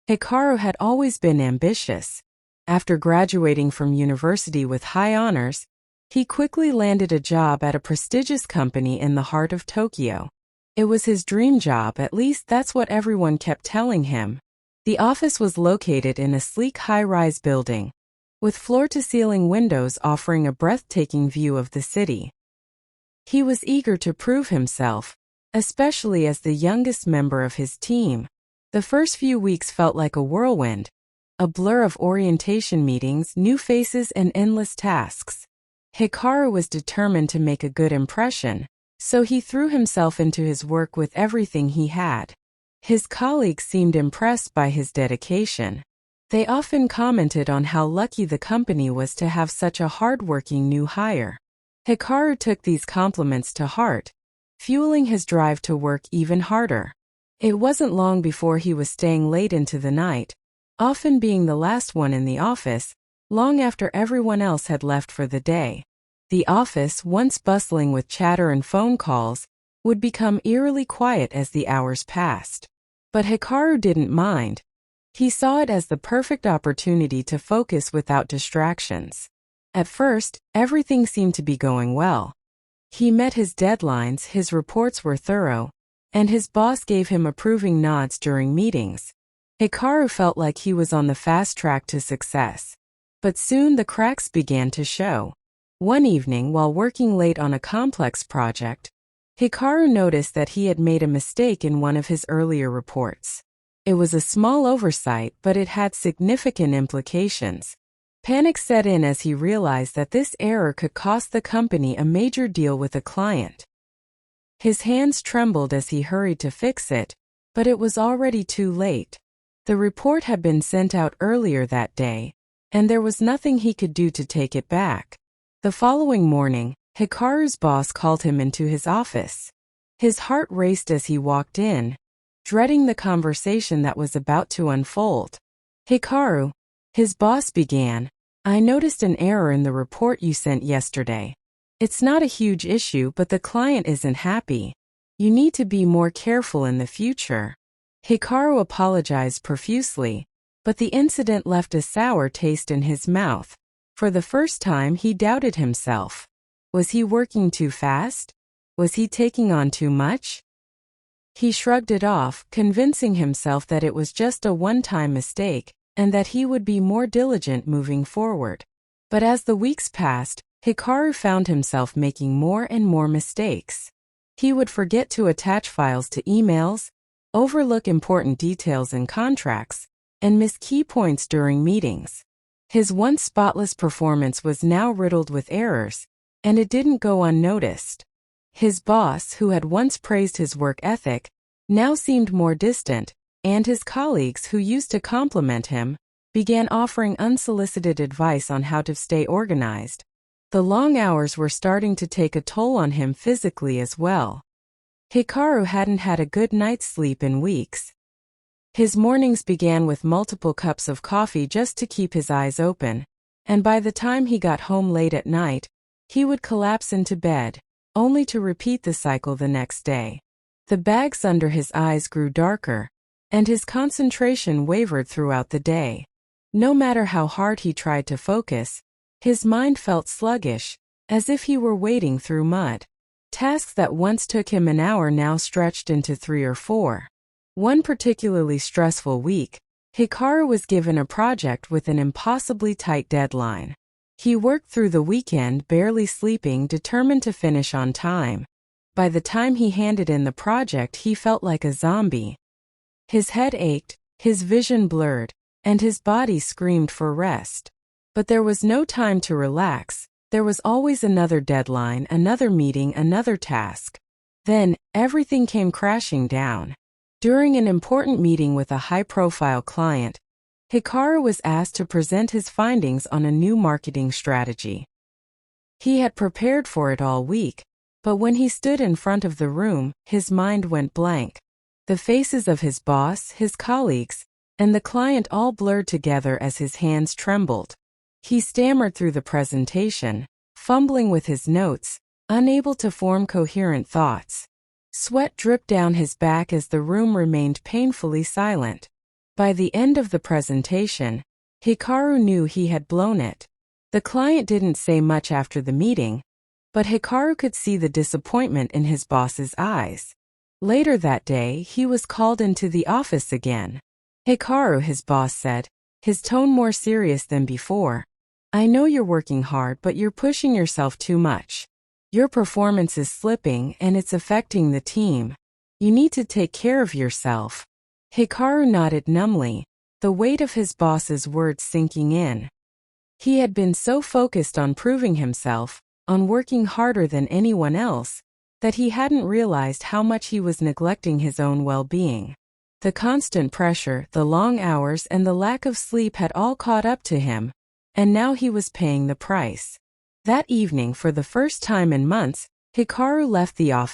Hikaru had always been ambitious. After graduating from university with high honors, he quickly landed a job at a prestigious company in the heart of Tokyo. It was his dream job, at least that's what everyone kept telling him. The office was located in a sleek high-rise building, with floor-to-ceiling windows offering a breathtaking view of the city. He was eager to prove himself, especially as the youngest member of his team. The first few weeks felt like a whirlwind, a blur of orientation meetings, new faces, and endless tasks. Hikaru was determined to make a good impression, so he threw himself into his work with everything he had. His colleagues seemed impressed by his dedication. They often commented on how lucky the company was to have such a hard-working new hire. Hikaru took these compliments to heart, fueling his drive to work even harder. It wasn't long before he was staying late into the night, often being the last one in the office, long after everyone else had left for the day. The office, once bustling with chatter and phone calls, would become eerily quiet as the hours passed. But Hikaru didn't mind. He saw it as the perfect opportunity to focus without distractions. At first, everything seemed to be going well. He met his deadlines, his reports were thorough, and his boss gave him approving nods during meetings. Hikaru felt like he was on the fast track to success. But soon the cracks began to show. One evening, while working late on a complex project, Hikaru noticed that he had made a mistake in one of his earlier reports. It was a small oversight, but it had significant implications. Panic set in as he realized that this error could cost the company a major deal with a client. His hands trembled as he hurried to fix it, but it was already too late. The report had been sent out earlier that day, and there was nothing he could do to take it back. The following morning, Hikaru's boss called him into his office. His heart raced as he walked in, dreading the conversation that was about to unfold. "Hikaru," his boss began, "I noticed an error in the report you sent yesterday. It's not a huge issue, but the client isn't happy. You need to be more careful in the future." Hikaru apologized profusely, but the incident left a sour taste in his mouth. For the first time, he doubted himself. Was he working too fast? Was he taking on too much? He shrugged it off, convincing himself that it was just a one-time mistake, and that he would be more diligent moving forward. But as the weeks passed, Hikaru found himself making more and more mistakes. He would forget to attach files to emails, overlook important details in contracts, and miss key points during meetings. His once spotless performance was now riddled with errors, and it didn't go unnoticed. His boss, who had once praised his work ethic, now seemed more distant, and his colleagues, who used to compliment him, began offering unsolicited advice on how to stay organized. The long hours were starting to take a toll on him physically as well. Hikaru hadn't had a good night's sleep in weeks. His mornings began with multiple cups of coffee just to keep his eyes open, and by the time he got home late at night, he would collapse into bed, only to repeat the cycle the next day. The bags under his eyes grew darker, and his concentration wavered throughout the day. No matter how hard he tried to focus, his mind felt sluggish, as if he were wading through mud. Tasks that once took him an hour now stretched into 3 or 4. One particularly stressful week, Hikaru was given a project with an impossibly tight deadline. He worked through the weekend, barely sleeping, determined to finish on time. By the time he handed in the project, he felt like a zombie. His head ached, his vision blurred, and his body screamed for rest. But there was no time to relax. There was always another deadline, another meeting, another task. Then, everything came crashing down. During an important meeting with a high-profile client, Hikaru was asked to present his findings on a new marketing strategy. He had prepared for it all week, but when he stood in front of the room, his mind went blank. The faces of his boss, his colleagues, and the client all blurred together as his hands trembled. He stammered through the presentation, fumbling with his notes, unable to form coherent thoughts. Sweat dripped down his back as the room remained painfully silent. By the end of the presentation, Hikaru knew he had blown it. The client didn't say much after the meeting, but Hikaru could see the disappointment in his boss's eyes. Later that day, he was called into the office again. "Hikaru," his boss said, his tone more serious than before. "I know you're working hard, but you're pushing yourself too much. Your performance is slipping and it's affecting the team. You need to take care of yourself." Hikaru nodded numbly, the weight of his boss's words sinking in. He had been so focused on proving himself, on working harder than anyone else, that he hadn't realized how much he was neglecting his own well-being. The constant pressure, the long hours, and the lack of sleep had all caught up to him, and now he was paying the price. That evening, for the first time in months, Hikaru left the office